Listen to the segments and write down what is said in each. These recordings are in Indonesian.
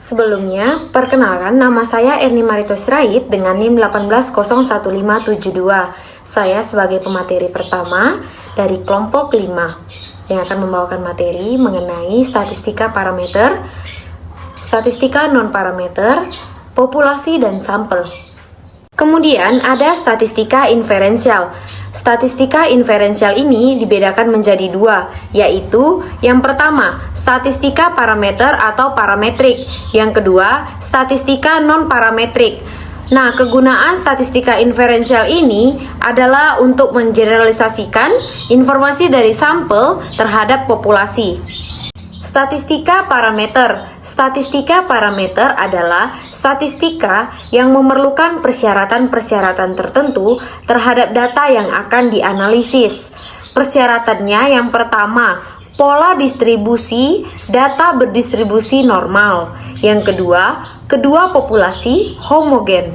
Sebelumnya, perkenalkan nama saya Erni Maritus Rait dengan NIM 1801572. Saya sebagai pemateri pertama dari kelompok 5 yang akan membawakan materi mengenai statistika parameter, statistika non-parameter, populasi, dan sampel. Kemudian ada statistika inferensial. Statistika inferensial ini dibedakan menjadi dua, yaitu yang pertama, statistika parameter atau parametrik. Yang kedua, statistika non-parametrik. Nah, kegunaan statistika inferensial ini adalah untuk mengeneralisasikan informasi dari sampel terhadap populasi. Statistika parameter. Statistika parameter adalah statistika yang memerlukan persyaratan-persyaratan tertentu terhadap data yang akan dianalisis. Persyaratannya yang pertama, pola distribusi data berdistribusi normal. Yang kedua, kedua populasi homogen.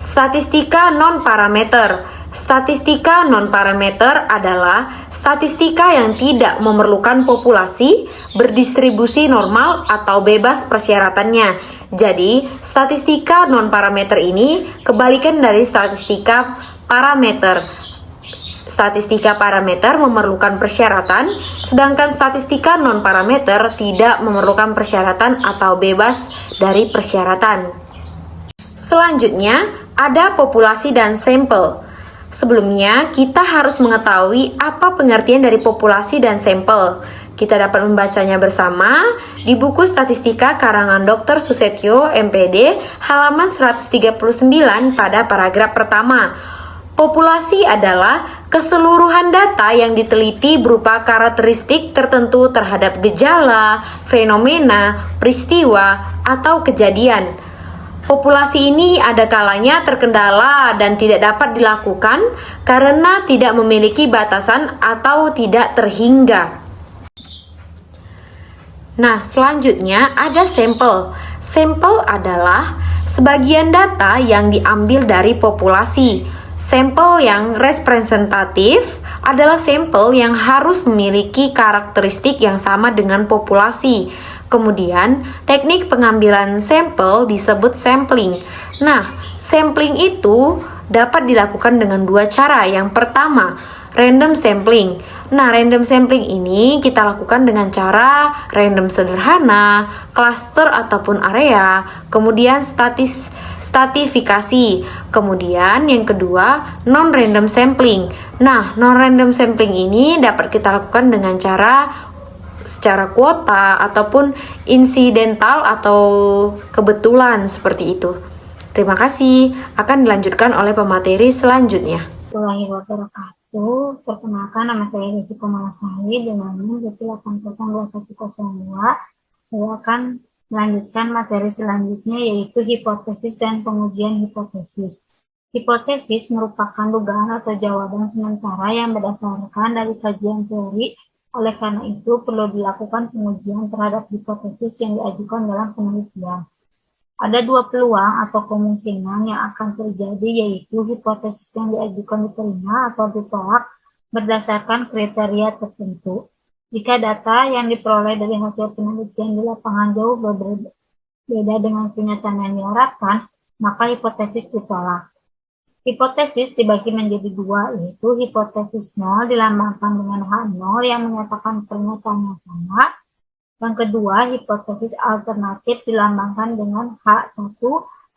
Statistika non-parameter. Statistika non-parameter adalah statistika yang tidak memerlukan populasi berdistribusi normal atau bebas persyaratannya. Jadi, statistika non-parameter ini kebalikan dari statistika parameter. Statistika parameter memerlukan persyaratan, sedangkan statistika non-parameter tidak memerlukan persyaratan atau bebas dari persyaratan. Selanjutnya, ada populasi dan sampel. Sebelumnya, kita harus mengetahui apa pengertian dari populasi dan sampel. Kita dapat membacanya bersama di buku Statistika karangan Dr. Susetyo, MPD, halaman 139 pada paragraf pertama. Populasi adalah keseluruhan data yang diteliti berupa karakteristik tertentu terhadap gejala, fenomena, peristiwa, atau kejadian. Populasi ini ada kalanya terkendala dan tidak dapat dilakukan karena tidak memiliki batasan atau tidak terhingga. Nah, selanjutnya ada sampel. Sampel adalah sebagian data yang diambil dari populasi. Sampel yang representatif adalah sampel yang harus memiliki karakteristik yang sama dengan populasi. Kemudian, teknik pengambilan sampel disebut sampling. Nah, sampling itu dapat dilakukan dengan dua cara. Yang pertama, random sampling. Nah, random sampling ini kita lakukan dengan cara random sederhana, cluster ataupun area, kemudian stratifikasi. Kemudian yang kedua, non-random sampling. Nah, non-random sampling ini dapat kita lakukan dengan cara secara kuota ataupun insidental atau kebetulan seperti itu. Terima kasih. Akan dilanjutkan oleh pemateri selanjutnya. Warahmatullahi wabarakatuh. Perkenalkan, nama saya Desi Komalasari dengan NIM 1802102. Saya akan melanjutkan materi selanjutnya, yaitu hipotesis dan pengujian hipotesis. Hipotesis merupakan dugaan atau jawaban sementara yang berdasarkan dari kajian teori. Oleh karena itu, perlu dilakukan pengujian terhadap hipotesis yang diajukan dalam penelitian. Ada dua peluang atau kemungkinan yang akan terjadi, yaitu hipotesis yang diajukan diterima atau ditolak berdasarkan kriteria tertentu. Jika data yang diperoleh dari hasil penelitian di lapangan jauh berbeda dengan kenyataan yang diharapkan, maka hipotesis ditolak. Hipotesis dibagi menjadi dua, yaitu hipotesis nol dilambangkan dengan H0 yang menyatakan pernyataan yang sama. Yang kedua, hipotesis alternatif dilambangkan dengan H1,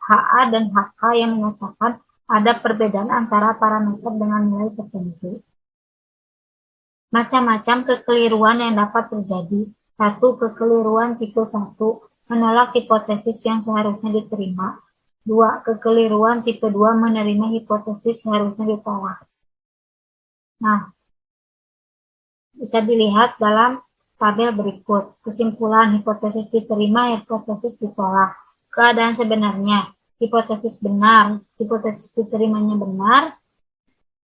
HA, dan HK yang menyatakan ada perbedaan antara parameter dengan nilai tertentu. Macam-macam kekeliruan yang dapat terjadi. 1. Kekeliruan tipe 1, menolak hipotesis yang seharusnya diterima. 2. Kekeliruan tipe 2, menerima hipotesis seharusnya ditolak. Nah, bisa dilihat dalam tabel berikut. Kesimpulan, hipotesis diterima, hipotesis ditolak. Keadaan sebenarnya, hipotesis benar, hipotesis diterimanya benar,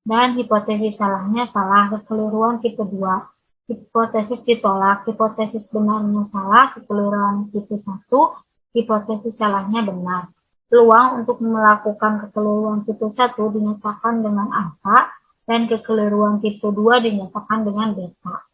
dan hipotesis salahnya salah. Kekeliruan tipe 2, hipotesis ditolak, hipotesis benarnya salah, kekeliruan tipe 1, hipotesis salahnya benar. Peluang untuk melakukan kekeliruan tipe 1 dinyatakan dengan alfa dan kekeliruan tipe 2 dinyatakan dengan beta.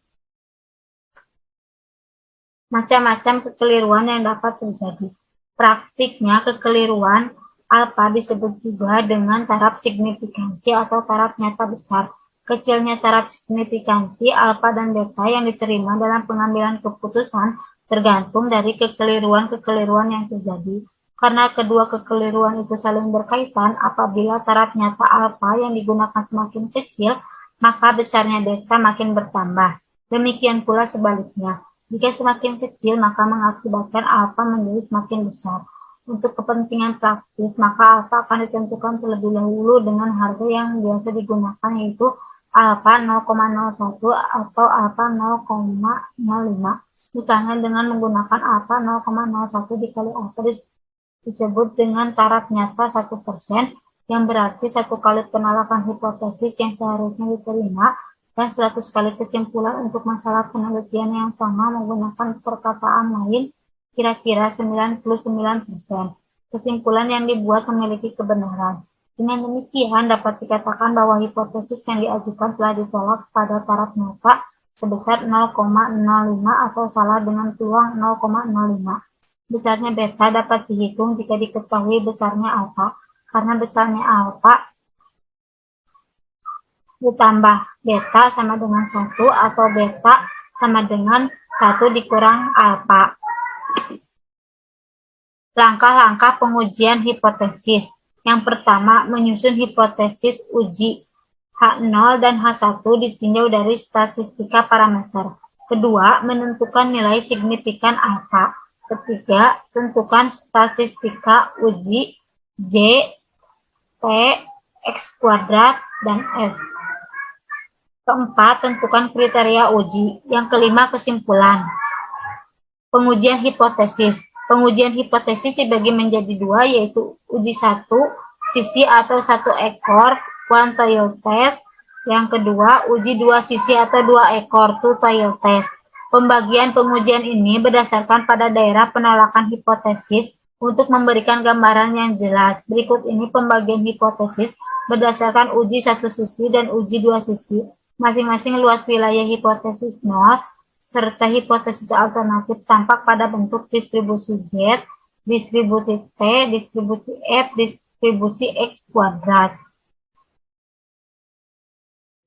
Macam-macam kekeliruan yang dapat terjadi. Praktiknya kekeliruan alfa disebut juga dengan taraf signifikansi atau taraf nyata besar. Kecilnya taraf signifikansi alfa dan beta yang diterima dalam pengambilan keputusan tergantung dari kekeliruan-kekeliruan yang terjadi. Karena kedua kekeliruan itu saling berkaitan, apabila taraf nyata alfa yang digunakan semakin kecil, maka besarnya beta makin bertambah. Demikian pula sebaliknya. Jika semakin kecil, maka mengakibatkan alfa menjadi semakin besar. Untuk kepentingan praktis, maka alfa akan ditentukan terlebih dahulu dengan harga yang biasa digunakan, yaitu alfa 0,01 atau alfa 0,05. Misalnya dengan menggunakan alfa 0,01 dikali alfa disebut dengan taraf nyata 1%, yang berarti satu kali penolakan hipotesis yang seharusnya diterima dan 100 kali kesimpulan untuk masalah penelitian yang sama menggunakan perkataan lain, kira-kira 99%. Kesimpulan yang dibuat memiliki kebenaran. Dengan demikian dapat dikatakan bahwa hipotesis yang diajukan telah ditolak pada taraf nyata sebesar 0,05 atau salah dengan peluang 0,05. Besarnya beta dapat dihitung jika diketahui besarnya alfa, karena besarnya alfa ditambah beta sama dengan 1 atau beta sama dengan 1 dikurang alfa. Langkah-langkah pengujian hipotesis. Yang pertama, menyusun hipotesis uji. H0 dan H1 ditinjau dari statistika parameter. Kedua, menentukan nilai signifikan alfa. Ketiga, tentukan statistika uji J, T, X kuadrat, dan F. Keempat, tentukan kriteria uji. Yang kelima, kesimpulan. Pengujian hipotesis. Pengujian hipotesis dibagi menjadi dua, yaitu uji satu sisi atau satu ekor, one tail test. Yang kedua, uji dua sisi atau dua ekor, two tail test. Pembagian pengujian ini berdasarkan pada daerah penolakan hipotesis untuk memberikan gambaran yang jelas. Berikut ini pembagian hipotesis berdasarkan uji satu sisi dan uji dua sisi. Masing-masing luas wilayah hipotesis 0 serta hipotesis alternatif tampak pada bentuk distribusi Z, distribusi T, distribusi F, distribusi X kuadrat.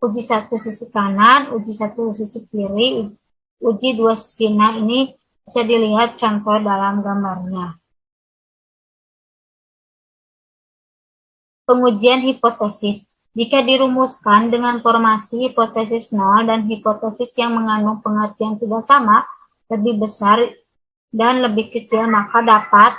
Uji satu sisi kanan, uji satu sisi kiri, uji dua sisi. Nah, ini bisa dilihat contoh dalam gambarnya. Pengujian hipotesis. Jika dirumuskan dengan formasi hipotesis 0 dan hipotesis yang mengandung pengertian tidak sama, lebih besar dan lebih kecil, maka dapat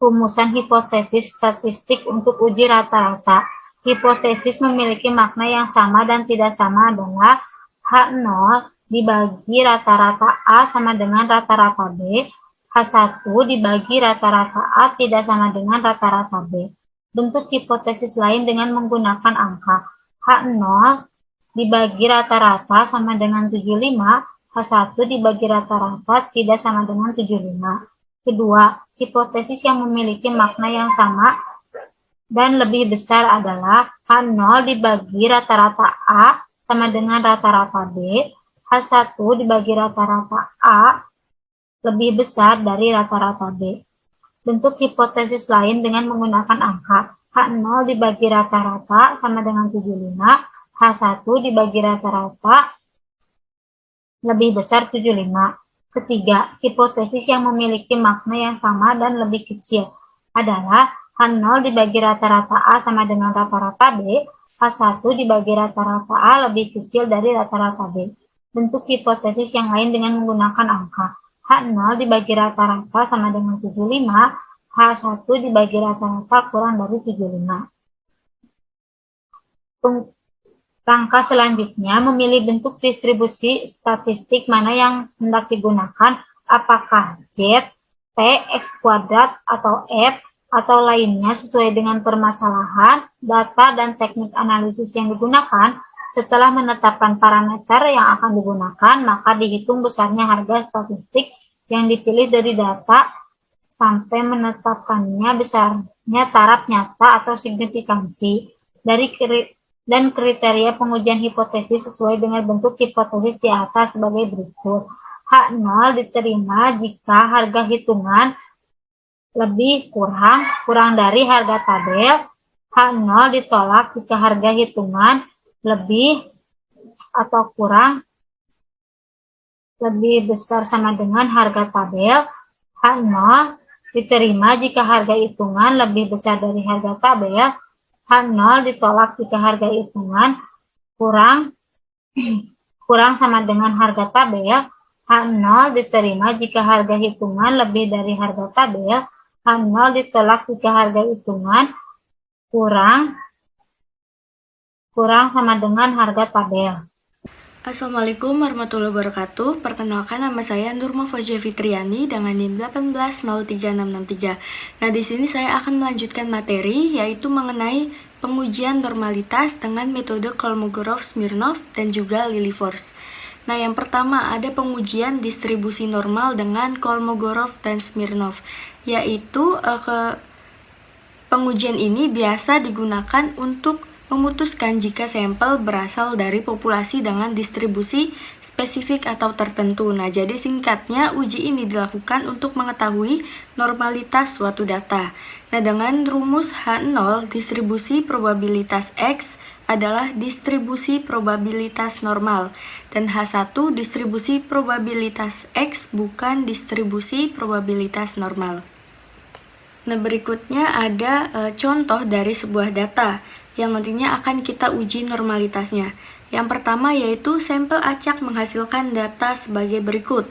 rumusan hipotesis statistik untuk uji rata-rata. Hipotesis memiliki makna yang sama dan tidak sama adalah H0 dibagi rata-rata A sama dengan rata-rata B, H1 dibagi rata-rata A tidak sama dengan rata-rata B. Bentuk hipotesis lain dengan menggunakan angka. H0 dibagi rata-rata sama dengan 75, H1 dibagi rata-rata tidak sama dengan 75. Kedua, hipotesis yang memiliki makna yang sama dan lebih besar adalah H0 dibagi rata-rata A sama dengan rata-rata B, H1 dibagi rata-rata A lebih besar dari rata-rata B. Bentuk hipotesis lain dengan menggunakan angka. H0 dibagi rata-rata sama dengan 75, H1 dibagi rata-rata lebih besar 75. Ketiga, hipotesis yang memiliki makna yang sama dan lebih kecil adalah H0 dibagi rata-rata A sama dengan rata-rata B, H1 dibagi rata-rata A lebih kecil dari rata-rata B. Bentuk hipotesis yang lain dengan menggunakan angka. H0 dibagi rata-rata sama dengan 75, H1 dibagi rata-rata kurang dari 75. Langkah selanjutnya, memilih bentuk distribusi statistik mana yang hendak digunakan, apakah Z, T, X kuadrat, atau F, atau lainnya sesuai dengan permasalahan, data, dan teknik analisis yang digunakan. Setelah menetapkan parameter yang akan digunakan, maka dihitung besarnya harga statistik yang dipilih dari data sampai menetapkannya besarnya taraf nyata atau signifikansi dan kriteria pengujian hipotesis sesuai dengan bentuk hipotesis di atas sebagai berikut. H0 diterima jika harga hitungan lebih kurang dari harga tabel. H0 ditolak jika harga hitungan lebih atau kurang lebih besar sama dengan harga tabel. H0 diterima jika harga hitungan lebih besar dari harga tabel. H0 ditolak jika harga hitungan kurang sama dengan harga tabel. H0 diterima jika harga hitungan lebih dari harga tabel. H0 ditolak jika harga hitungan kurang sama dengan harga tabel. Assalamualaikum warahmatullahi wabarakatuh. Perkenalkan, nama saya Nurma Fauziah Fitriani dengan NIM 1803663. Nah, di sini saya akan melanjutkan materi yaitu mengenai pengujian normalitas dengan metode Kolmogorov-Smirnov dan juga Lilliefors. Nah, yang pertama ada pengujian distribusi normal dengan Kolmogorov dan Smirnov, yaitu pengujian ini biasa digunakan untuk memutuskan jika sampel berasal dari populasi dengan distribusi spesifik atau tertentu. Nah, jadi singkatnya uji ini dilakukan untuk mengetahui normalitas suatu data. Nah, dengan rumus H0, distribusi probabilitas X adalah distribusi probabilitas normal, dan H1 distribusi probabilitas X bukan distribusi probabilitas normal. Nah, berikutnya ada contoh dari sebuah data yang nantinya akan kita uji normalitasnya. Yang pertama yaitu sampel acak menghasilkan data sebagai berikut.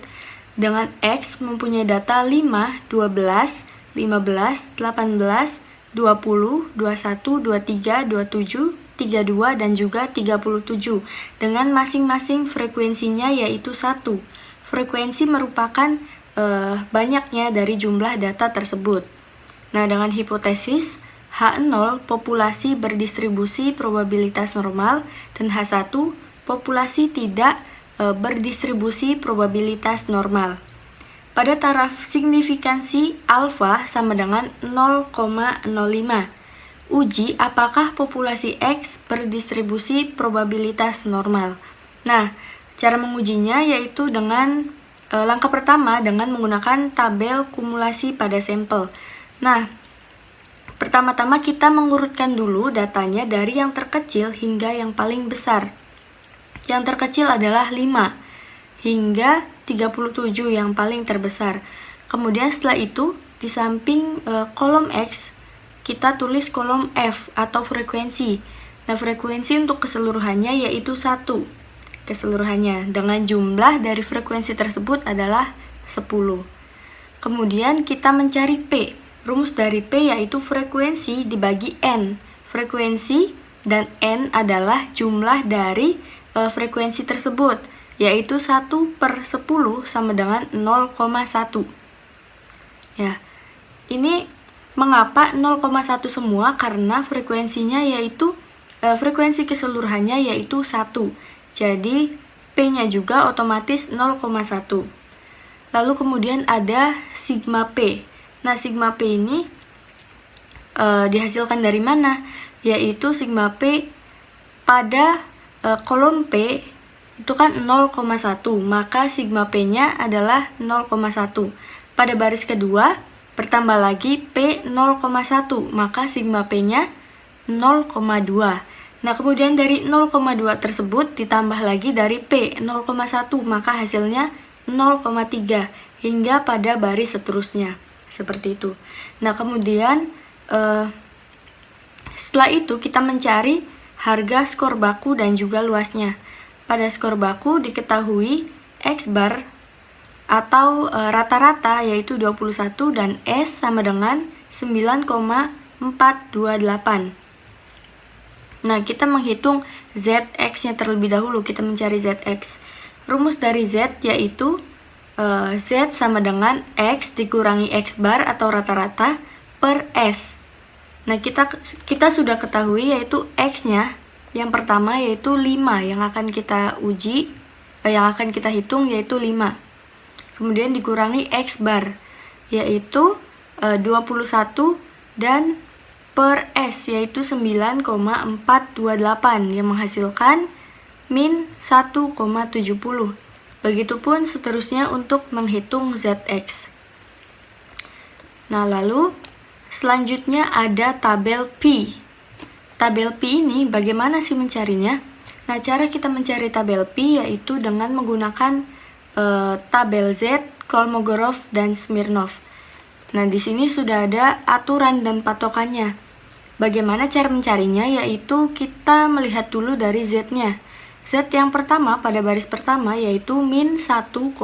Dengan X mempunyai data 5, 12, 15, 18, 20, 21, 23, 27, 32, dan juga 37 dengan masing-masing frekuensinya yaitu 1. Frekuensi merupakan banyaknya dari jumlah data tersebut. Nah, dengan hipotesis H0 populasi berdistribusi probabilitas normal dan H1 populasi tidak berdistribusi probabilitas normal. Pada taraf signifikansi alfa sama dengan 0,05. Uji apakah populasi X berdistribusi probabilitas normal. Nah, cara mengujinya yaitu dengan langkah pertama dengan menggunakan tabel kumulasi pada sampel. Nah, pertama-tama kita mengurutkan dulu datanya dari yang terkecil hingga yang paling besar. Yang terkecil adalah 5 hingga 37 yang paling terbesar. Kemudian setelah itu di samping kolom X kita tulis kolom F atau frekuensi. Nah, frekuensi untuk keseluruhannya yaitu 1 keseluruhannya dengan jumlah dari frekuensi tersebut adalah 10. Kemudian kita mencari P. Rumus dari P yaitu frekuensi dibagi N. Frekuensi dan N adalah jumlah dari frekuensi tersebut, yaitu 1/10 sama dengan 0,1. Ya, ini mengapa 0,1 semua? Karena frekuensinya yaitu, frekuensi keseluruhannya yaitu 1. Jadi, P-nya juga otomatis 0,1. Lalu kemudian ada sigma P. Nah, sigma P ini dihasilkan dari mana? Yaitu sigma P pada kolom P itu kan 0,1, maka sigma P-nya adalah 0,1. Pada baris kedua, bertambah lagi P 0,1, maka sigma P-nya 0,2. Nah, kemudian dari 0,2 tersebut ditambah lagi dari P 0,1, maka hasilnya 0,3 hingga pada baris seterusnya. Seperti itu. Nah, kemudian setelah itu kita mencari harga skor baku dan juga luasnya. Pada skor baku diketahui X bar atau rata-rata yaitu 21 dan S sama dengan 9,428. Nah, kita menghitung ZX-nya terlebih dahulu. Kita mencari ZX. Rumus dari Z yaitu Z sama dengan X dikurangi X bar atau rata-rata per S. Nah, kita sudah ketahui yaitu X-nya yang pertama yaitu 5 yang akan kita uji, yang akan kita hitung yaitu 5. Kemudian dikurangi X bar yaitu 21 dan per S yaitu 9,428 yang menghasilkan min 1,70. Begitupun seterusnya untuk menghitung Zx. Nah, lalu selanjutnya ada tabel Pi. Tabel Pi ini bagaimana sih mencarinya? Nah, cara kita mencari tabel Pi yaitu dengan menggunakan tabel Z, Kolmogorov, dan Smirnov. Nah, di sini sudah ada aturan dan patokannya. Bagaimana cara mencarinya? Yaitu kita melihat dulu dari Z-nya. Z yang pertama pada baris pertama yaitu min 1,70.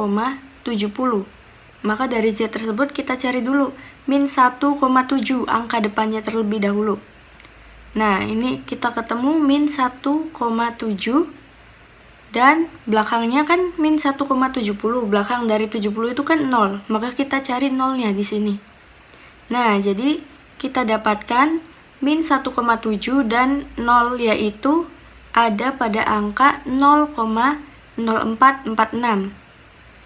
Maka dari Z tersebut kita cari dulu min 1,7, angka depannya terlebih dahulu. Nah, ini kita ketemu min 1,7 dan belakangnya kan min 1,70, belakang dari 70 itu kan 0, maka kita cari nolnya di sini. Nah, jadi kita dapatkan min 1,7 dan 0 yaitu ada pada angka 0,0446.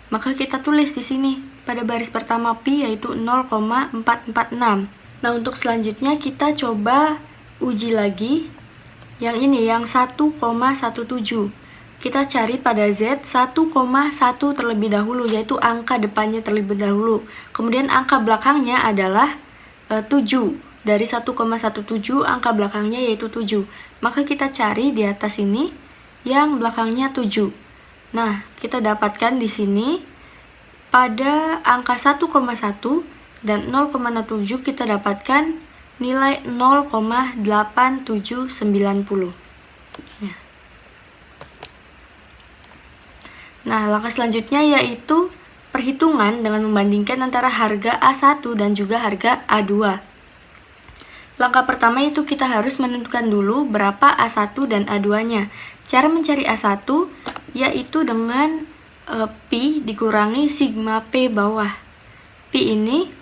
Maka kita tulis di sini pada baris pertama Pi yaitu 0,446. Nah, untuk selanjutnya kita coba uji lagi yang ini, yang 1,17. Kita cari pada Z 1,1 terlebih dahulu, yaitu angka depannya terlebih dahulu. Kemudian angka belakangnya adalah 7. Dari 1,17 angka belakangnya yaitu 7. Maka kita cari di atas ini yang belakangnya 7. Nah, kita dapatkan di sini pada angka 1,1 dan 0,7 kita dapatkan nilai 0,8790. Nah, langkah selanjutnya yaitu perhitungan dengan membandingkan antara harga A1 dan juga harga A2. Langkah pertama itu kita harus menentukan dulu berapa A1 dan A2-nya. Cara mencari A1 yaitu dengan Pi dikurangi sigma P bawah. Pi ini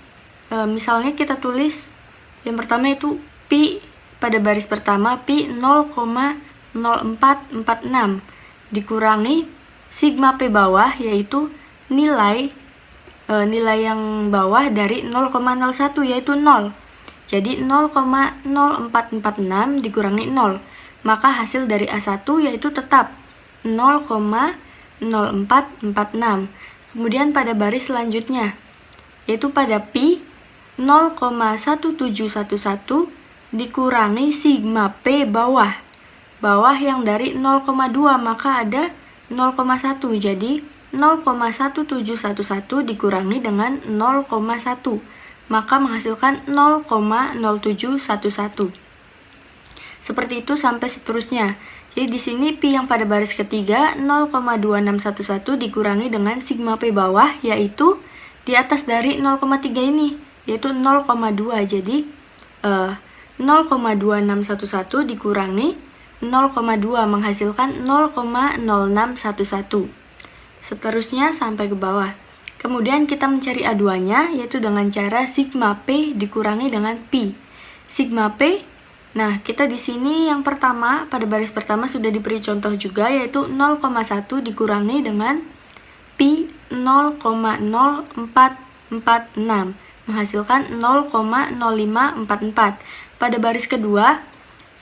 misalnya kita tulis yang pertama itu Pi pada baris pertama Pi 0,0446 dikurangi sigma P bawah yaitu nilai yang bawah dari 0,01 yaitu 0. Jadi 0,0446 dikurangi 0. Maka hasil dari A1 yaitu tetap 0,0446. Kemudian pada baris selanjutnya yaitu pada Pi 0,1711 dikurangi sigma P bawah. Bawah yang dari 0,2 maka ada 0,1, jadi 0,1711 dikurangi dengan 0,1 maka menghasilkan 0,0711. Seperti itu sampai seterusnya. Jadi di sini Pi yang pada baris ketiga 0,2611 dikurangi dengan sigma P bawah yaitu di atas dari 0,3 ini yaitu 0,2. Jadi 0,2611 dikurangi 0,2 menghasilkan 0,0611. Seterusnya sampai ke bawah. Kemudian kita mencari A2-nya yaitu dengan cara sigma P dikurangi dengan Pi. Sigma P, nah kita di sini yang pertama pada baris pertama sudah diberi contoh juga yaitu 0,1 dikurangi dengan Pi 0,0446 menghasilkan 0,0544. Pada baris kedua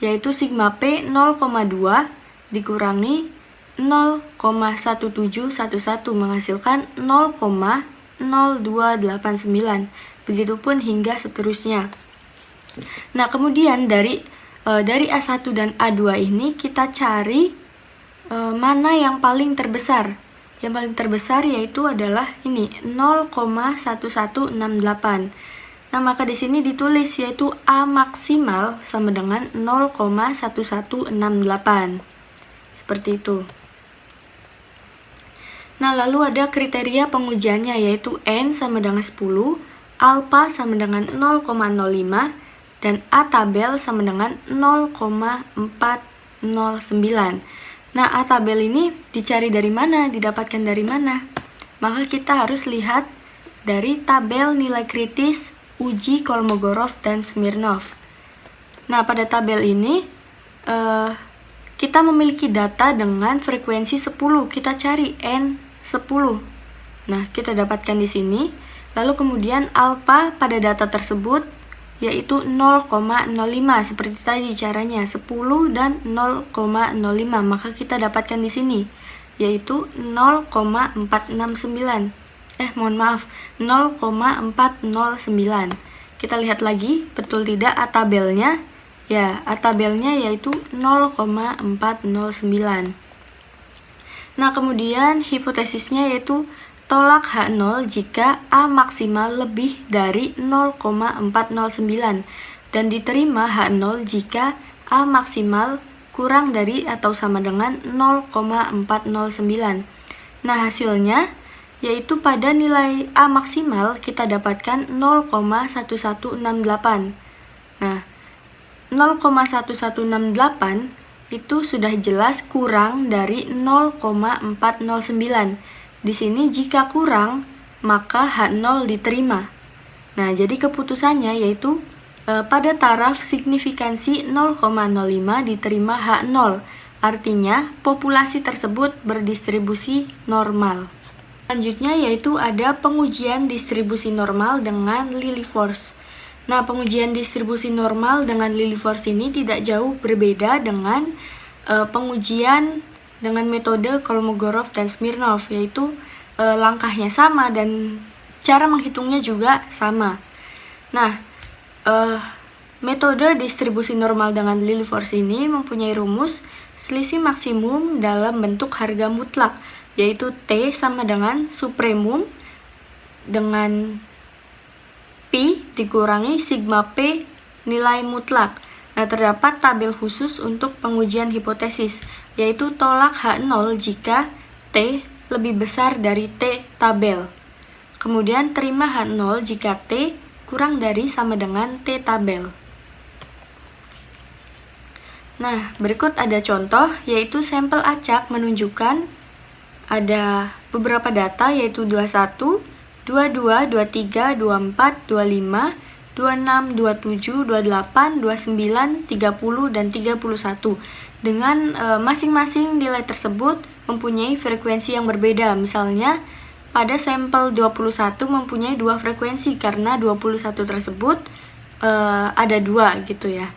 yaitu sigma P 0,2 dikurangi 0,1711 menghasilkan 0,0289. Begitupun hingga seterusnya. Nah, kemudian dari A1 dan A2 ini kita cari mana yang paling terbesar. Yang paling terbesar yaitu adalah ini 0,1168. Nah, maka di sini ditulis yaitu A maksimal sama dengan 0,1168. Seperti itu. Nah, lalu ada kriteria pengujiannya yaitu N sama dengan 10, alpha sama dengan 0,05, dan A tabel sama dengan 0,409. Nah, A tabel ini dicari dari mana? Didapatkan dari mana? Maka kita harus lihat dari tabel nilai kritis uji Kolmogorov dan Smirnov. Nah, pada tabel ini kita memiliki data dengan frekuensi 10. Kita cari N 10. Nah, kita dapatkan di sini. Lalu kemudian alpha pada data tersebut yaitu 0,05 seperti tadi caranya 10 dan 0,05. Maka kita dapatkan di sini yaitu 0,469. Mohon maaf, 0,409. Kita lihat lagi, betul tidak A tabelnya? Ya, A tabelnya yaitu 0,409. Nah, kemudian hipotesisnya yaitu tolak H0 jika A maksimal lebih dari 0,409 dan diterima H0 jika A maksimal kurang dari atau sama dengan 0,409. Nah, hasilnya yaitu pada nilai A maksimal kita dapatkan 0,1168. Nah, 0,1168 itu sudah jelas kurang dari 0,409. Di sini jika kurang, maka H0 diterima. Nah, jadi keputusannya yaitu pada taraf signifikansi 0,05 diterima H0. Artinya, populasi tersebut berdistribusi normal. Selanjutnya yaitu ada pengujian distribusi normal dengan Lilliefors. Nah, pengujian distribusi normal dengan Lilliefors ini tidak jauh berbeda dengan pengujian dengan metode Kolmogorov dan Smirnov, yaitu langkahnya sama dan cara menghitungnya juga sama. Nah, metode distribusi normal dengan Lilliefors ini mempunyai rumus selisih maksimum dalam bentuk harga mutlak, yaitu T sama dengan supremum dengan Pi dikurangi sigma P nilai mutlak. Nah, terdapat tabel khusus untuk pengujian hipotesis, yaitu tolak H0 jika T lebih besar dari T tabel. Kemudian terima H0 jika T kurang dari sama dengan T tabel. Nah, berikut ada contoh, yaitu sampel acak menunjukkan ada beberapa data, yaitu 21, 22, 23, 24, 25, 26, 27, 28, 29, 30, dan 31. Dengan masing-masing nilai tersebut mempunyai frekuensi yang berbeda. Misalnya, pada sampel 21 mempunyai 2 frekuensi karena 21 tersebut ada 2 gitu ya.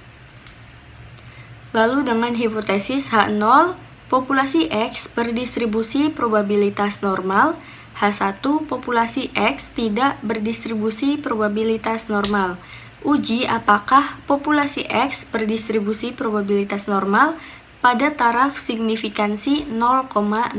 Lalu dengan hipotesis H0, populasi X berdistribusi probabilitas normal, H1 populasi X tidak berdistribusi probabilitas normal. Uji apakah populasi X berdistribusi probabilitas normal pada taraf signifikansi 0,05.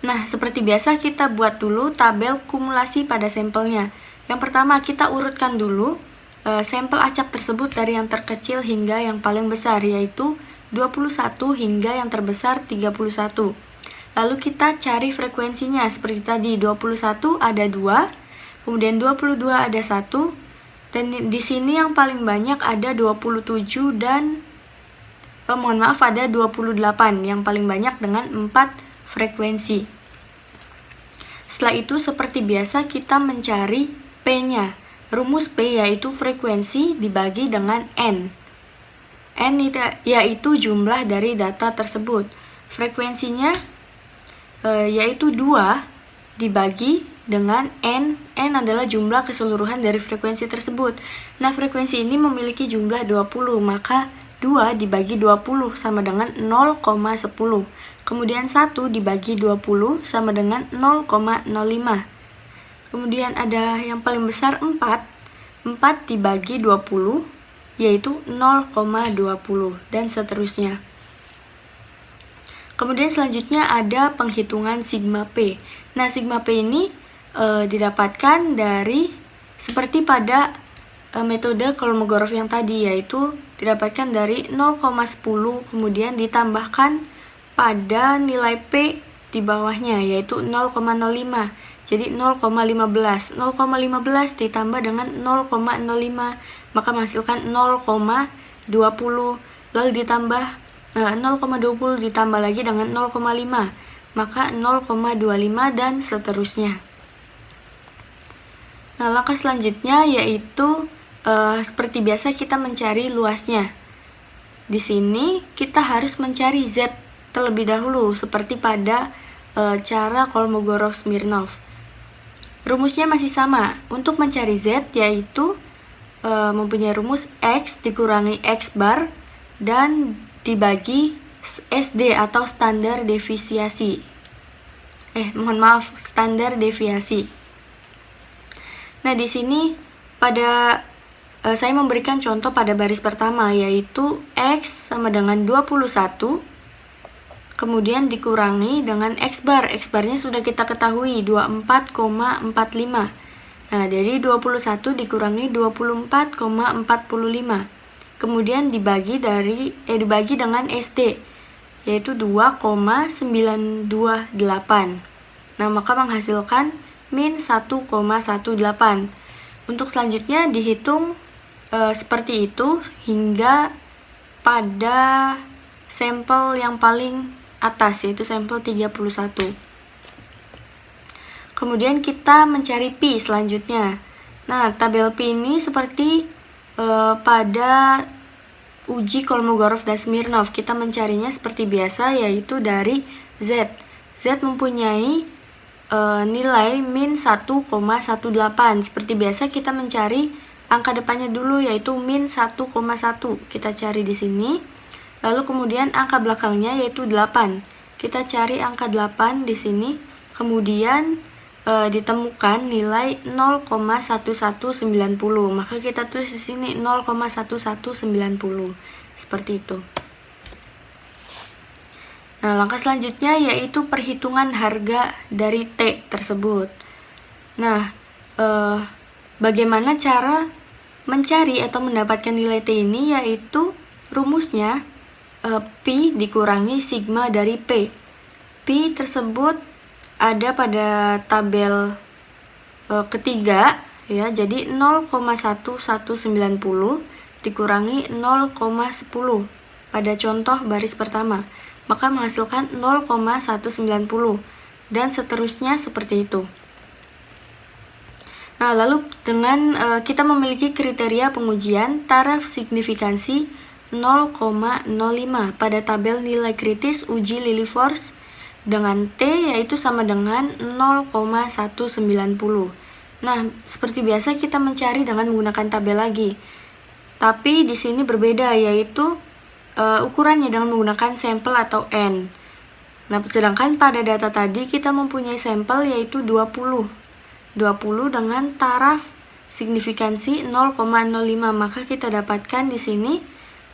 Nah, seperti biasa kita buat dulu tabel kumulasi pada sampelnya. Yang pertama kita urutkan dulu sampel acak tersebut dari yang terkecil hingga yang paling besar, yaitu 21 hingga yang terbesar 31. Lalu kita cari frekuensinya seperti tadi, 21 ada 2, kemudian 22 ada 1, dan di sini yang paling banyak ada 27 dan ada 28 yang paling banyak dengan 4 frekuensi. Setelah itu seperti biasa kita mencari P-nya. Rumus P yaitu frekuensi dibagi dengan N. N yaitu jumlah dari data tersebut. Frekuensinya yaitu 2 dibagi dengan N. N adalah jumlah keseluruhan dari frekuensi tersebut. Nah, frekuensi ini memiliki jumlah 20, maka 2 dibagi 20 sama dengan 0,10. Kemudian 1 dibagi 20 sama dengan 0,05. Kemudian ada yang paling besar 4. 4 dibagi 20 yaitu 0,20 dan seterusnya. Kemudian selanjutnya ada penghitungan sigma P. Nah, sigma P ini didapatkan dari seperti pada metode Kolmogorov yang tadi, yaitu didapatkan dari 0,10 kemudian ditambahkan pada nilai P di bawahnya, yaitu 0,05. Jadi 0,15. 0,15 ditambah dengan 0,05 maka menghasilkan 0,20. Lalu ditambah 0,20 ditambah lagi dengan 0,5 maka 0,25 dan seterusnya. Nah, langkah selanjutnya yaitu seperti biasa kita mencari luasnya. Di sini kita harus mencari Z terlebih dahulu seperti pada cara Kolmogorov-Smirnov. Rumusnya masih sama. Untuk mencari Z yaitu mempunyai rumus X dikurangi X bar dan dibagi SD atau standar deviasi. Mohon maaf, standar deviasi. Nah, di sini saya memberikan contoh pada baris pertama, yaitu X sama dengan 21, kemudian dikurangi dengan X bar. X barnya sudah kita ketahui, 24,45. Nah, dari 21 dikurangi 24,45. Kemudian dibagi dengan SD, yaitu 2,928. Nah, maka menghasilkan min 1,18. Untuk selanjutnya dihitung seperti itu hingga pada sampel yang paling atas, yaitu sampel 31. Kemudian kita mencari Pi selanjutnya. Nah, tabel Pi ini seperti pada uji Kolmogorov dan Smirnov, kita mencarinya seperti biasa, yaitu dari Z. Z mempunyai nilai min 1,18. Seperti biasa kita mencari angka depannya dulu, yaitu min 1,1. Kita cari di sini. Lalu kemudian angka belakangnya yaitu 8. Kita cari angka 8 di sini. Kemudian ditemukan nilai 0,1190. Maka kita tulis di sini 0,1190. Seperti itu. Nah, langkah selanjutnya yaitu perhitungan harga dari T tersebut. Nah, bagaimana cara mencari atau mendapatkan nilai T ini, yaitu rumusnya Pi dikurangi sigma dari P. Pi tersebut ada pada tabel ketiga, ya. Jadi 0,1190 dikurangi 0,10 pada contoh baris pertama, maka menghasilkan 0,190 dan seterusnya seperti itu. Nah, lalu dengan kita memiliki kriteria pengujian taraf signifikansi 0,05 pada tabel nilai kritis uji Lilliefors dengan T yaitu sama dengan 0,190. Nah, seperti biasa kita mencari dengan menggunakan tabel lagi. Tapi di sini berbeda, yaitu ukurannya dengan menggunakan sampel atau N. Nah, sedangkan pada data tadi kita mempunyai sampel yaitu 20 dengan taraf signifikansi 0,05, maka kita dapatkan di sini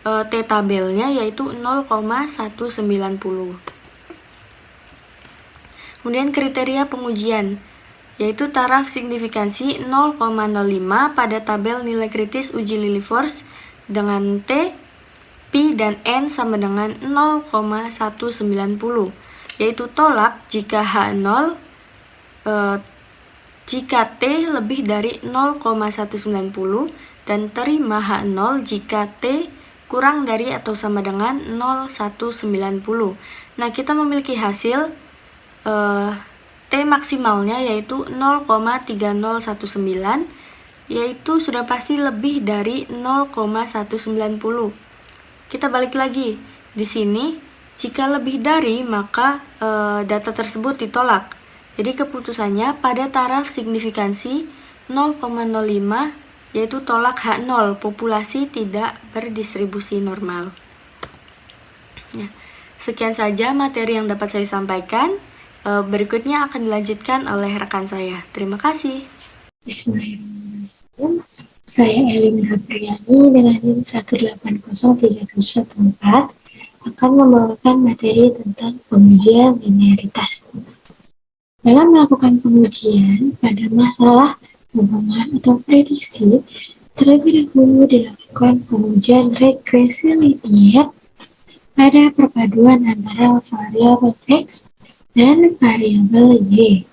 T tabelnya yaitu 0,190. Kemudian kriteria pengujian yaitu taraf signifikansi 0,05 pada tabel nilai kritis uji Lilliefors dengan T, Pi dan N sama dengan 0,190, yaitu tolak jika H0 jika T lebih dari 0,190 dan terima H0 jika T kurang dari atau sama dengan 0,190. Nah, kita memiliki hasil T maksimalnya yaitu 0,3019, yaitu sudah pasti lebih dari 0,190. Kita balik lagi di sini, jika lebih dari maka data tersebut ditolak. Jadi keputusannya pada taraf signifikansi 0,05 yaitu tolak H0, populasi tidak berdistribusi normal. Ya, sekian saja materi yang dapat saya sampaikan. Berikutnya akan dilanjutkan oleh rekan saya. Terima kasih. Bismillahirrahmanirrahim. Saya Elina Apriyani dengan NIM 1803714 akan membawakan materi tentang pengujian linearitas. Dalam melakukan pengujian pada masalah hubungan atau prediksi, terlebih dahulu dilakukan pengujian regresi linear pada perpaduan antara variabel X dan variabel Y.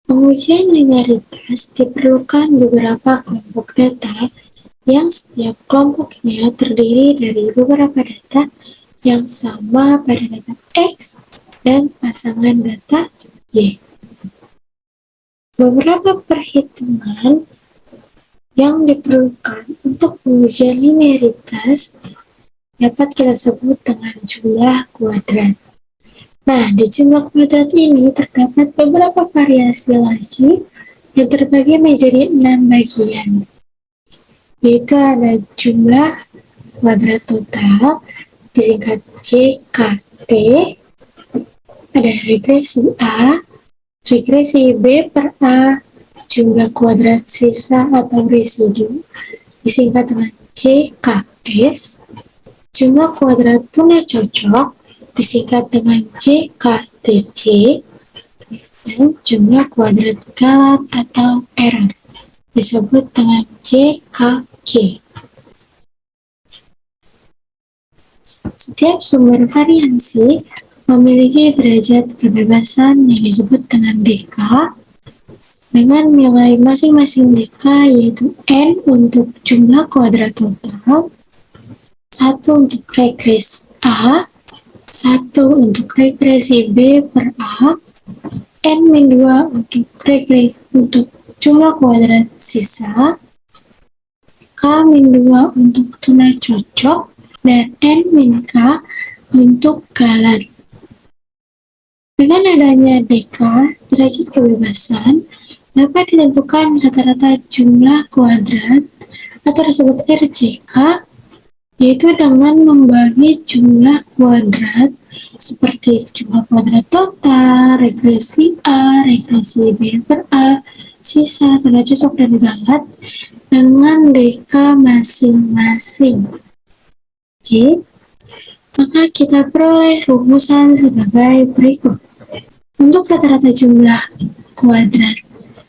Pengujian linearitas diperlukan beberapa kelompok data yang setiap kelompoknya terdiri dari beberapa data yang sama pada data X dan pasangan data Y. Beberapa perhitungan yang diperlukan untuk pengujian linearitas dapat kita sebut dengan jumlah kuadrat. Nah, di jumlah kuadrat ini terdapat beberapa variasi lagi yang terbagi menjadi 6 bagian, yaitu ada jumlah kuadrat total, disingkat JKT, ada regresi A, regresi B per A, jumlah kuadrat sisa atau residu, disingkat dengan JKS, jumlah kuadrat tuna cocok, disingkat dengan JKTC, dan jumlah kuadrat galat atau error, disebut dengan JKG. Setiap sumber variansi memiliki derajat kebebasan yang disebut dengan DK, dengan nilai masing-masing DK yaitu N untuk jumlah kuadrat total, 1 untuk regresi A, 1 untuk regresi B per A, N-2 untuk regresi untuk jumlah kuadrat sisa, K-2 untuk tuna cocok, dan N-K untuk galat. Dengan adanya DK, derajat kebebasan dapat ditentukan rata-rata jumlah kuadrat atau disebut RJK, yaitu dengan membagi jumlah kuadrat seperti jumlah kuadrat total, regresi A, regresi B per A, sisa, tuna cocok, dan galat dengan DK masing-masing. Oke, maka kita peroleh rumusan sebagai berikut. Untuk rata-rata jumlah kuadrat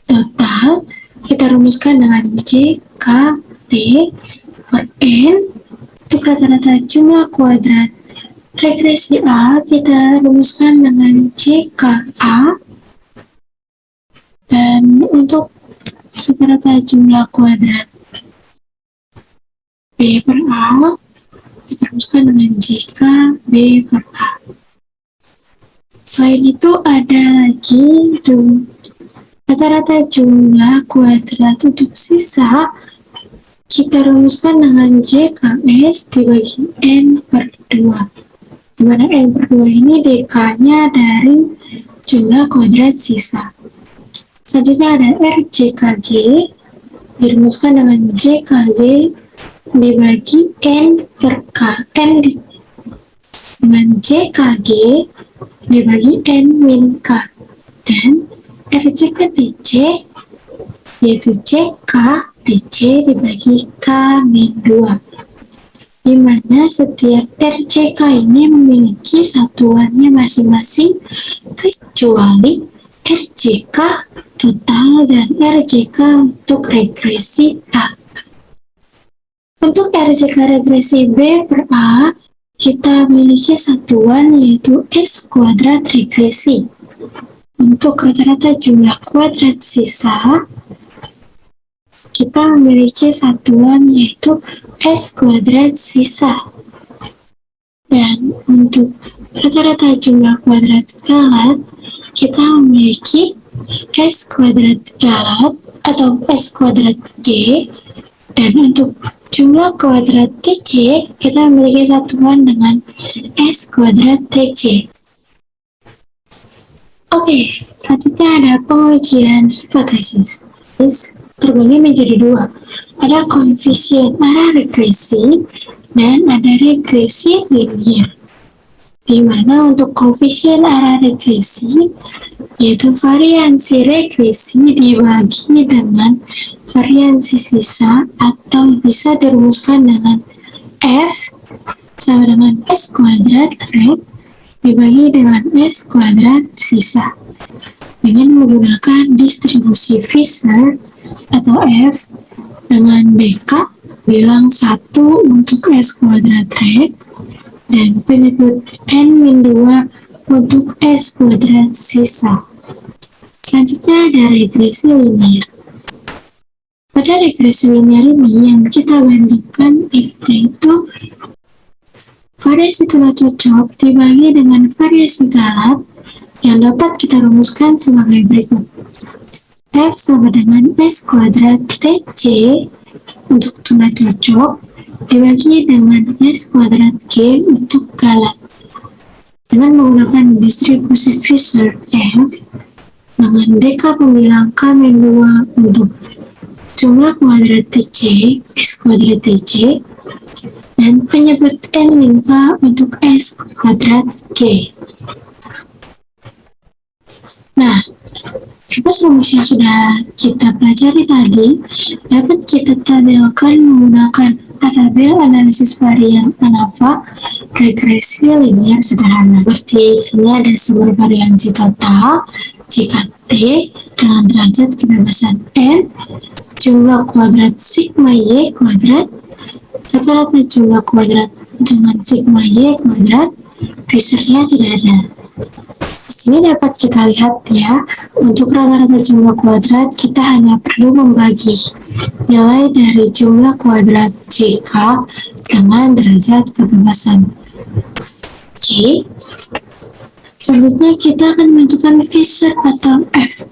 total, kita rumuskan dengan JKT per N. Untuk rata-rata jumlah kuadrat regresi A, kita rumuskan dengan JKA. Dan untuk rata-rata jumlah kuadrat B per A, kita rumuskan dengan JK B per A. Selain itu ada lagi rata-rata jumlah kuadrat untuk sisa, kita rumuskan dengan JKS dibagi N per 2, dimana N per 2 ini DK-nya dari jumlah kuadrat sisa. Selanjutnya ada RJKG, dirumuskan dengan JKG dibagi N per K, N dengan JKG dibagi N min K, dan RJKTC yaitu JKTC dibagi K min 2, di mana setiap RJK ini memiliki satuannya masing-masing kecuali RJK total dan RJK untuk regresi A. Untuk RJK regresi B per A, kita memiliki satuan yaitu S kuadrat regresi. Untuk rata-rata jumlah kuadrat sisa, kita memiliki satuan yaitu S kuadrat sisa. Dan untuk rata-rata jumlah kuadrat galat, kita memiliki S kuadrat galat atau S kuadrat G. Dan untuk jumlah kuadrat TC, kita memiliki satuan dengan S kuadrat TC. Oke, selanjutnya ada pengujian hipotesis. Terbagi menjadi dua. Ada koefisien arah regresi dan ada regresi linear. Di mana untuk koefisien arah regresi, yaitu variansi regresi dibagi dengan variansi sisa atau bisa dirumuskan dengan F sama dengan S kuadrat rek dibagi dengan S kuadrat sisa dengan menggunakan distribusi Fisher atau F dengan DK bilang 1 untuk S kuadrat rek dan penyebut N-2 untuk S kuadrat sisa. Selanjutnya ada regresi linear. Pada regresi linear ini yang kita bandingkan yaitu variasi tuna cocok dibagi dengan variasi galat yang dapat kita rumuskan sebagai berikut. F sama dengan S kuadrat TC untuk tuna cocok dibagi dengan S kuadrat G untuk galat. Dengan menggunakan distribusi Fisher F dengan DK pembilang K-2 untuk jumlah kuadrat TC, S kuadrat TC, dan penyebut N min K untuk S kuadrat G. Nah, rumus yang sudah kita pelajari tadi dapat kita tabelkan menggunakan tabel analisis varian ANAVA regresi linear sederhana. Seperti sini ada sumber variansi total jika T dengan derajat kebebasan N, jumlah kuadrat sigma Y kuadrat, rata-rata jumlah kuadrat dengan sigma Y kuadrat, Fishernya tidak ada. Di sini dapat kita lihat ya, untuk rata-rata jumlah kuadrat kita hanya perlu membagi nilai dari jumlah kuadrat JK dengan derajat kebebasan. Oke. Selanjutnya kita akan menentukan Fisher atau F.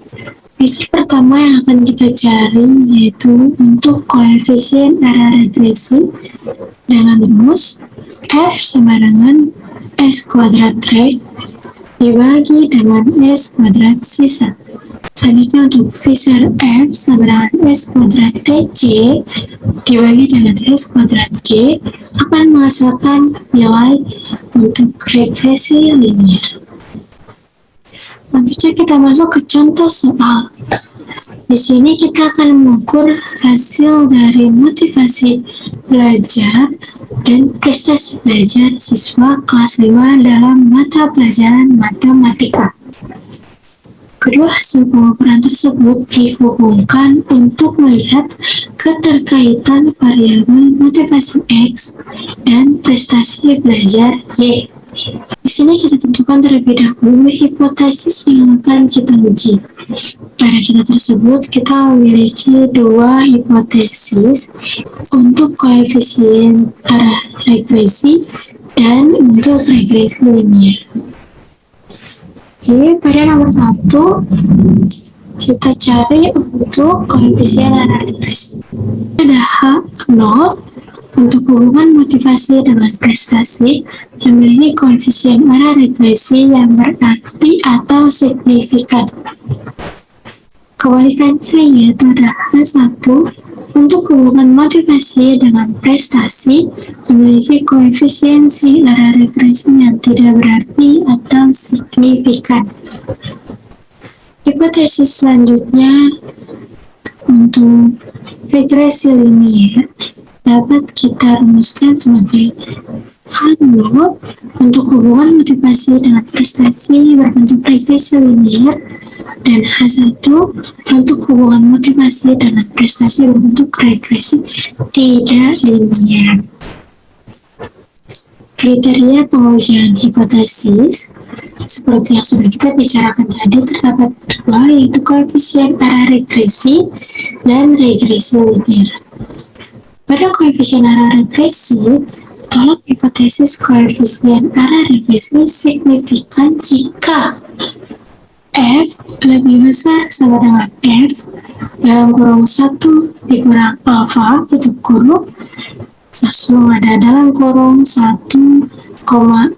Fisher pertama yang akan kita cari yaitu untuk koefisien arah regresi dengan rumus F sama dengan S kuadrat reg dibagi dengan S kuadrat sisa. Selanjutnya untuk Fisher F sama dengan S kuadrat TC dibagi dengan S kuadrat G akan menghasilkan nilai untuk regresi linear. Selanjutnya kita masuk ke contoh soal. Di sini kita akan mengukur hasil dari motivasi belajar dan prestasi belajar siswa kelas 5 dalam mata pelajaran matematika. Kedua hasil pengukuran tersebut dihubungkan untuk melihat keterkaitan variabel motivasi X dan prestasi belajar Y. Di sini kita tentukan terlebih dahulu hipotesis yang akan kita uji. Pada kita tersebut, kita memiliki dua hipotesis untuk koefisien arah regresi dan untuk regresi linear. Oke, pada nomor 1, kita cari untuk koefisien arah regresi. Ada H0 untuk hubungan motivasi dengan prestasi memiliki koefisien arah regresi yang berarti atau signifikan. Kebalikannya yaitu ada H1 untuk hubungan motivasi dengan prestasi memiliki koefisiensi arah regresi yang tidak berarti atau signifikan. Hipotesis selanjutnya untuk regresi linear dapat kita rumuskan sebagai H0 untuk hubungan motivasi dengan prestasi berbentuk regresi linear dan H1 untuk hubungan motivasi dengan prestasi berbentuk regresi tidak linear. Kriteria pengujian hipotesis seperti yang sudah kita bicarakan tadi terdapat dua, yaitu koefisien arah regresi dan regresi linear. Pada koefisien arah regresi, tolak hipotesis koefisien arah regresi signifikan jika F lebih besar sama dengan F dalam kurung 1 dikurang alfa tutup kurung, langsung ada dalam kurung 1,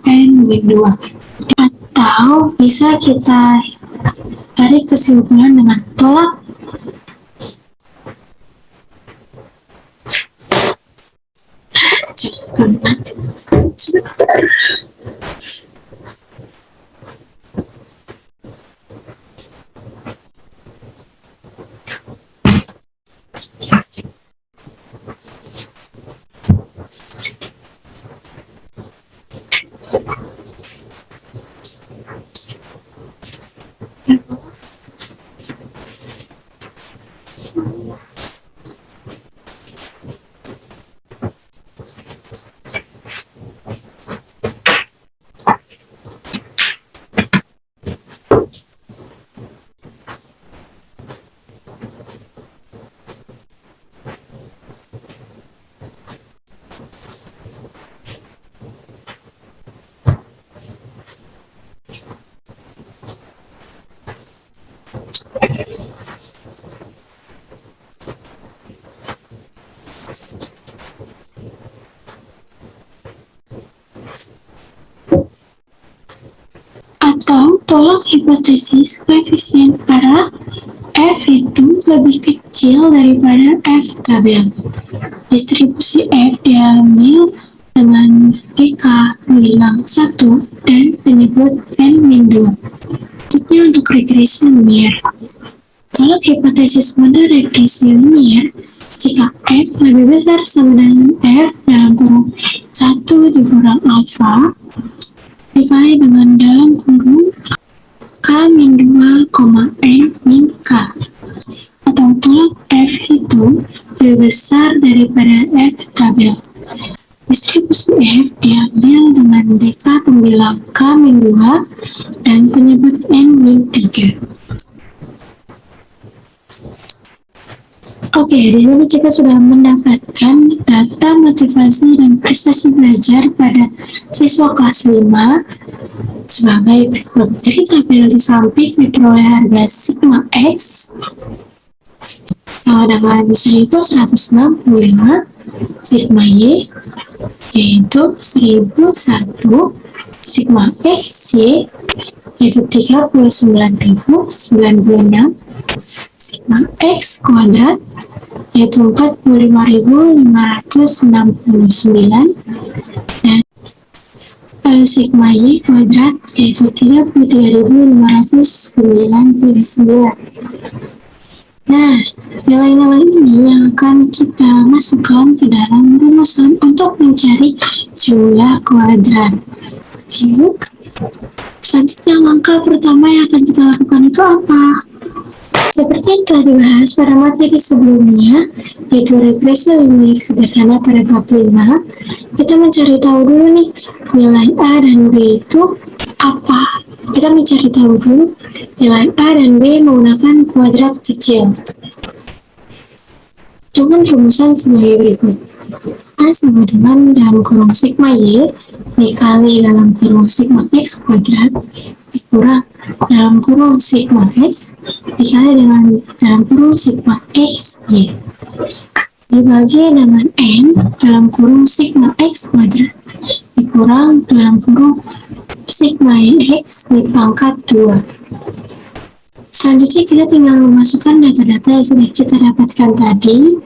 N min 2. Atau bisa kita tarik kesimpulan dengan tolak atau tolak hipotesis koefisien arah F itu lebih kecil daripada F tabel. Distribusi F diambil dengan DK bilang 1 dan penyebut N-2. Maksudnya untuk regresi linear. Kalau hipotesis model regresi linear, jika F lebih besar sama dengan F dalam kurung 1 dikurang alfa dikali dengan dalam kurung K-2, N-K, atau tolak F itu lebih besar daripada F tabel. Distribusi F diambil dengan DK pembilang K-2 dan penyebut N-3. Oke, di sini kita sudah mendapatkan data motivasi dan prestasi belajar pada siswa kelas 5 sebagai berikut. Dari tabel di samping diperoleh harga sigma X sama dengan 1165, sigma Y yaitu 1001, sigma XY yaitu 39.096, sigma X kuadrat yaitu 45.569, dan lalu sigma Y kuadrat yaitu 33.599. Nah, nilai-nilai ini yang akan kita masukkan ke dalam rumusan untuk mencari jumlah kuadrat. Oke. Selanjutnya, langkah pertama yang akan kita lakukan itu apa? Seperti yang telah dibahas pada materi sebelumnya, yaitu regresi linear sederhana pada bab 5, kita mencari tahu dulu nih, nilai A dan B itu apa? Kita mencari tahu dulu nilai A dan B menggunakan kuadrat kecil. Dengan rumusan sebagai berikut. A sama dengan dalam kurung sigma Y dikali dalam kurung sigma X kuadrat dikurang dalam kurung sigma X dikali dengan dalam kurung sigma X Y dibagi dengan N dalam kurung sigma X kuadrat dikurang dalam kurung sigma X di pangkat 2. Selanjutnya kita tinggal memasukkan data-data yang sudah kita dapatkan tadi.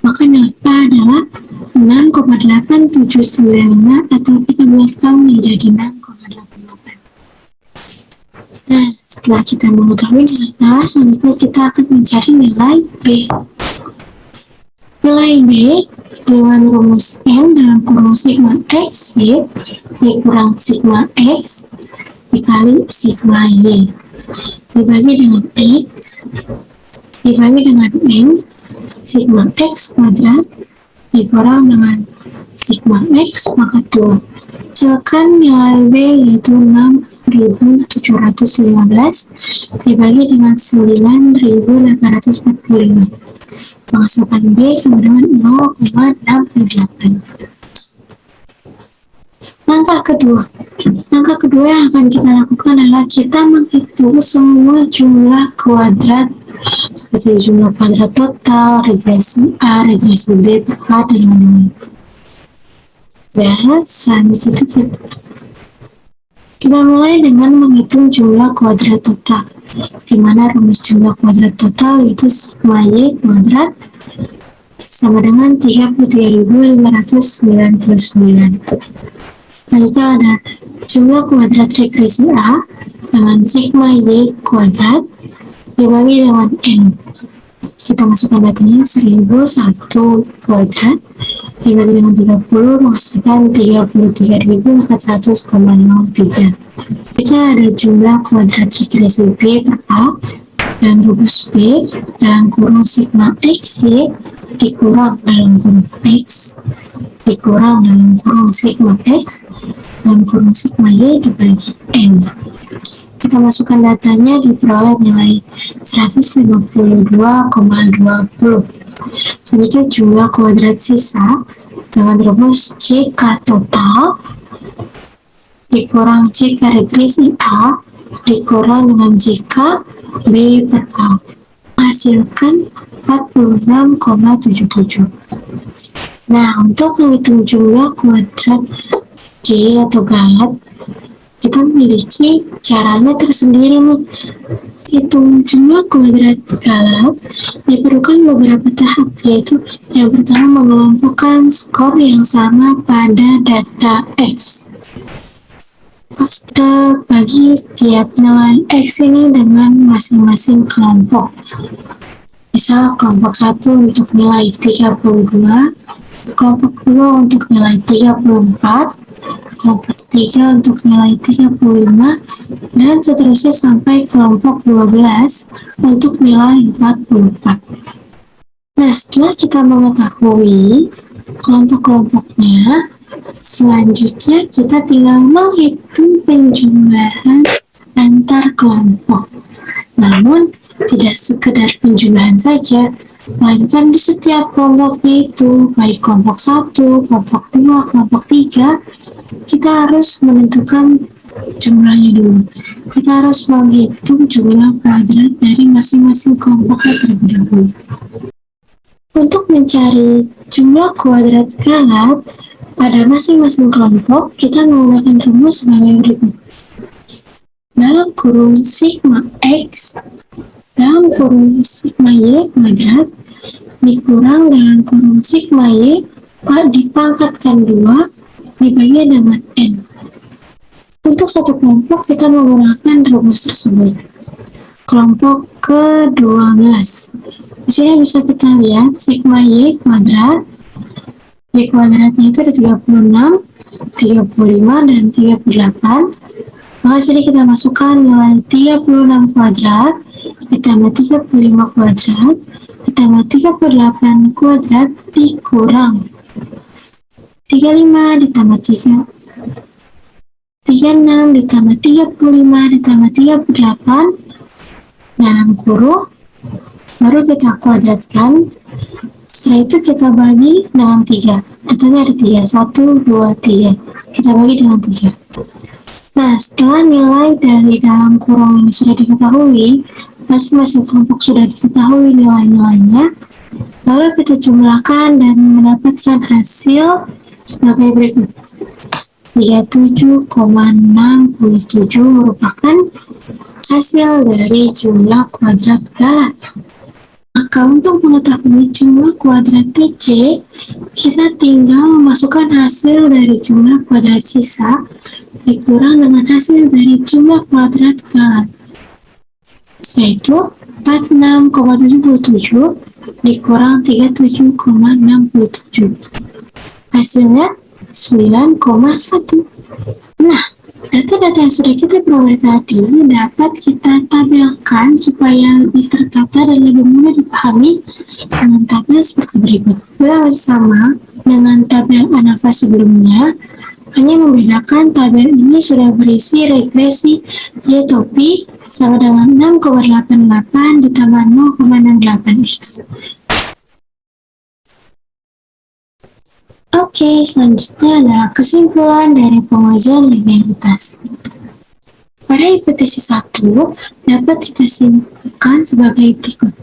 Maka nilai A adalah 6,8795 atau kita bulatkan menjadi 6,88. Nah, setelah kita mengetahui nilai A, selanjutnya kita akan mencari nilai B. Nilai B dengan rumus N dalam kurung sigma X Y dikurang sigma X dikali sigma Y dibagi dengan X dibagi dengan N sigma X kuadrat dikurang dengan sigma X pangkat 2. Hasilkan nilai B yaitu 6.715 dibagi dengan 9.845. Menghasilkan B sama dengan 0,68. Langkah kedua yang akan kita lakukan adalah kita menghitung semua jumlah kuadrat seperti jumlah kuadrat total, regresi A, regresi B, A, dan lain-lain. Dan selanjutnya kita mulai dengan menghitung jumlah kuadrat total, di mana rumus jumlah kuadrat total itu sigma Y kuadrat sama dengan 33.599. Selanjutnya ada jumlah kuadrat regresi A dengan sigma Y kuadrat dibagi dengan N. Kita masukkan datanya 1001 kuadrat dibagi dengan 30 menghasilkan 33.400,03. Kita ada jumlah kuadrat regresi B per A dan rumus B dalam kurung sigma X Y dikurang dalam kurung X dikurang dalam kurung sigma X dan kurung sigma Y dibagi N. Kita masukkan datanya diperoleh nilai 152,20. Selanjutnya jumlah kuadrat sisa dengan rumus CK total dikurang CK regresi A dikurang dengan CK B per A menghasilkan 46,77. Nah, untuk menghitung jumlah kuadrat G atau galat, kita memiliki caranya tersendiri nih. Hitung jumlah kuadrat galak diperlukan beberapa tahap, yaitu yang pertama mengelompokkan skor yang sama pada data X. Kita bagi setiap nilai X ini dengan masing-masing kelompok. Misal kelompok 1 untuk nilai 32, kelompok 2 untuk nilai 34, kelompok 3 untuk nilai 35, dan seterusnya sampai kelompok 12 untuk nilai 44. Nah, setelah kita mengetahui kelompok-kelompoknya, selanjutnya kita tinggal menghitung penjumlahan antar kelompok. Namun, tidak sekedar penjumlahan saja, melainkan di setiap kelompoknya itu, baik kelompok 1, kelompok 2, kelompok 3, kita harus menentukan jumlahnya dulu. Kita harus menghitung jumlah kuadrat dari masing-masing kelompoknya terlebih dahulu. Untuk mencari jumlah kuadrat galak pada masing-masing kelompok, kita menggunakan rumus sebagai berikut. Dalam kurung sigma X, dalam kurung sigma Y kuadrat, dikurang dalam kurung sigma Y, dipangkatkan 2, dibagi dengan N. Untuk satu kelompok, kita menggunakan rumus tersebut. Kelompok ke-12. Di sini bisa kita lihat sigma Y kuadrat. Y kuadratnya itu ada 36, 35, dan 38. Maka jadi kita masukkan nilai 36 kuadrat ditambah 35 kuadrat ditambah 38 kuadrat dikurang 35 ditambah 3, 36 ditambah 35 ditambah 38 dalam kurung, baru kita kuadratkan. Setelah itu kita bagi dengan 3. Datanya ada 3, 1, 2, 3. Kita bagi dengan 3. Nah, setelah nilai dari dalam kurung ini sudah diketahui, masing-masing kelompok sudah diketahui nilai-nilainya, lalu kita jumlahkan dan mendapatkan hasil sebagai berikut. 37,67 merupakan hasil dari jumlah kuadrat galak. Maka untuk mengetahui jumlah kuadrat TC, kita tinggal memasukkan hasil dari jumlah kuadrat sisa dikurang dengan hasil dari jumlah kuadrat galak, yaitu 46,77 dikurang 37,67. Hasilnya 9,1. Nah, data-data yang sudah kita peroleh tadi dapat kita tabelkan supaya lebih tertata dan lebih mudah dipahami dengan tabel seperti berikut. Tabel sama dengan tabel ANAFA sebelumnya, hanya membedakan tabel ini sudah berisi regresi Y atau P sama dengan 6,88 ditambah 0,68X. Oke, selanjutnya adalah kesimpulan dari pengujian linearitas. Pada hipotesis 1, dapat kita simpulkan sebagai berikut.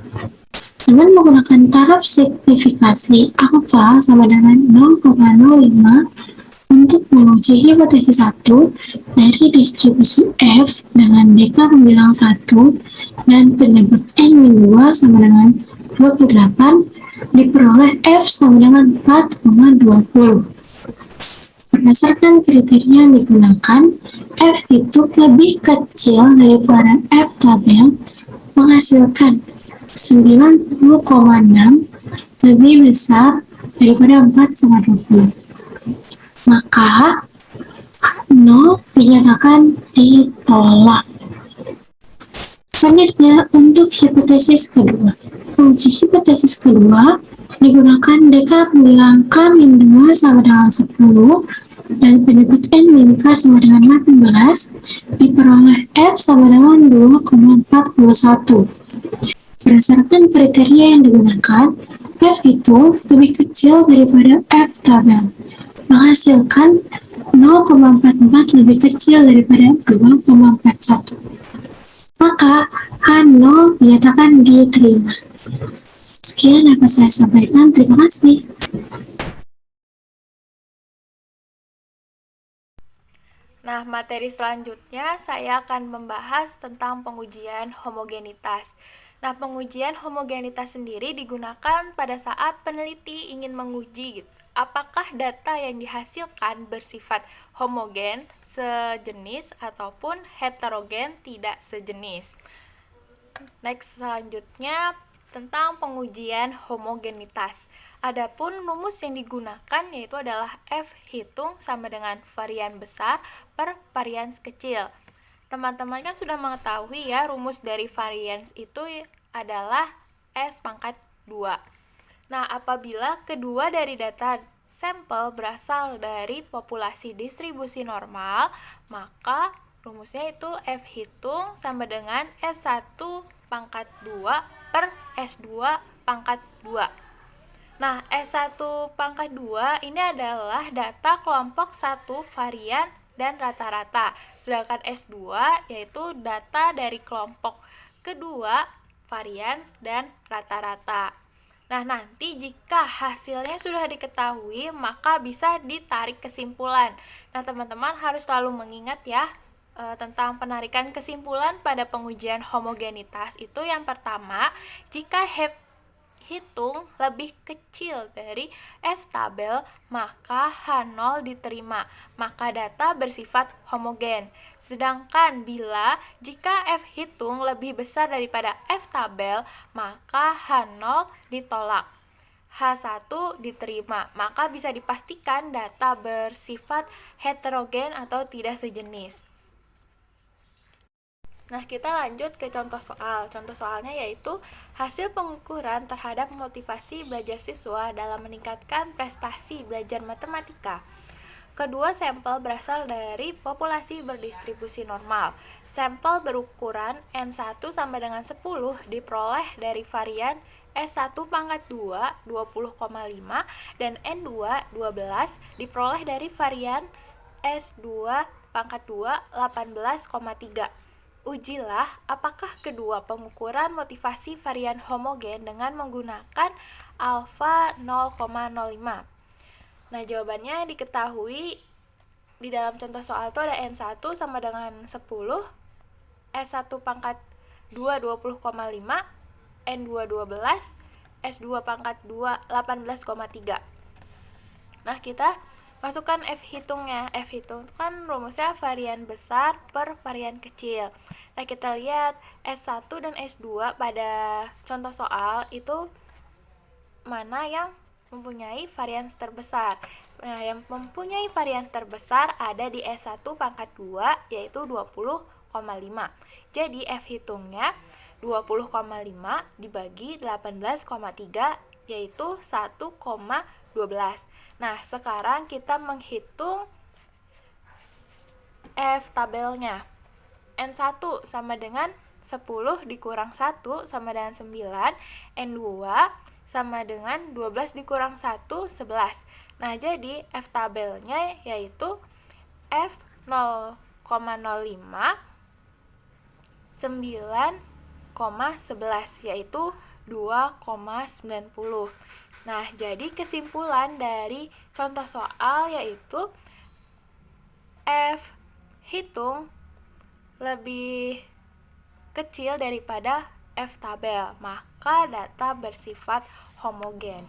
Dengan menggunakan taraf simplifikasi alfa sama dengan 0,05 untuk menguji hipotesis 1 dari distribusi F dengan DK pembilang 1 dan penyebut N-2 sama dengan 28, diperoleh F sama dengan 4,20. Berdasarkan kriteria yang digunakan, F itu lebih kecil daripada F tabel, menghasilkan 90,6 lebih besar daripada 4,20. Maka 0 dinyatakan ditolak. Selanjutnya, untuk hipotesis kedua. Uji hipotesis kedua digunakan DK pembilang K-2 sama dengan 10 dan penyebut N-K sama dengan 18, diperoleh F sama dengan 2,41. Berdasarkan kriteria yang digunakan, F itu lebih kecil daripada F tabel, menghasilkan 0,44 lebih kecil daripada 2,41. Maka H0 dinyatakan diterima. Sekian dapat saya sampaikan. Terima kasih. Nah, Nah, materi selanjutnya saya akan membahas tentang pengujian homogenitas. Nah, pengujian homogenitas sendiri digunakan pada saat peneliti ingin menguji apakah data yang dihasilkan bersifat homogen, sejenis, ataupun heterogen, tidak sejenis. Next, selanjutnya tentang pengujian homogenitas. Adapun rumus yang digunakan yaitu adalah F hitung sama dengan varian besar per varians kecil. Teman-teman kan sudah mengetahui ya, rumus dari varians itu adalah S pangkat 2. Nah, apabila kedua dari data sampel berasal dari populasi distribusi normal, maka rumusnya itu F hitung sama dengan S1 pangkat 2 per S2 pangkat 2. Nah, S1 pangkat 2 ini adalah data kelompok 1 varian dan rata-rata. Sedangkan S2 yaitu data dari kelompok kedua varians dan rata-rata. Nah, nanti jika hasilnya sudah diketahui, maka bisa ditarik kesimpulan. Nah, teman-teman harus selalu mengingat ya, tentang penarikan kesimpulan pada pengujian homogenitas itu yang pertama, jika hitung lebih kecil dari F tabel, maka H0 diterima, maka data bersifat homogen. Sedangkan jika F hitung lebih besar daripada F tabel, maka H0 ditolak. H1 diterima, maka bisa dipastikan data bersifat heterogen atau tidak sejenis. Nah, kita lanjut ke contoh soal. Contoh soalnya yaitu hasil pengukuran terhadap motivasi belajar siswa dalam meningkatkan prestasi belajar matematika. Kedua sampel berasal dari populasi berdistribusi normal. Sampel berukuran N1 sama dengan 10 diperoleh dari varian S1 pangkat 2, 20,5 dan N2, 12 diperoleh dari varian S2 pangkat 2, 18,3. Ujilah apakah kedua pengukuran motivasi varian homogen dengan menggunakan alfa 0,05. Nah, jawabannya diketahui di dalam contoh soal itu ada N1 sama dengan 10, S1 pangkat 2, 20,5, N2, 12, S2 pangkat 2, 18,3. Nah, kita masukkan F hitungnya. F hitung kan rumusnya varian besar per varian kecil. Nah, kita lihat S1 dan S2 pada contoh soal itu mana yang mempunyai varians terbesar. Nah, yang mempunyai varians terbesar ada di S1 pangkat 2 yaitu 20,5. Jadi F hitungnya 20,5 dibagi 18,3 yaitu 1,12. Nah, sekarang kita menghitung F tabelnya. N1 sama dengan 10 dikurang 1 sama dengan 9, N2 sama dengan 12 dikurang 1, 11. Nah, jadi F tabelnya yaitu F 0,05, 9,11 yaitu 2,90. Nah, jadi kesimpulan dari contoh soal yaitu F hitung lebih kecil daripada F tabel, maka data bersifat homogen.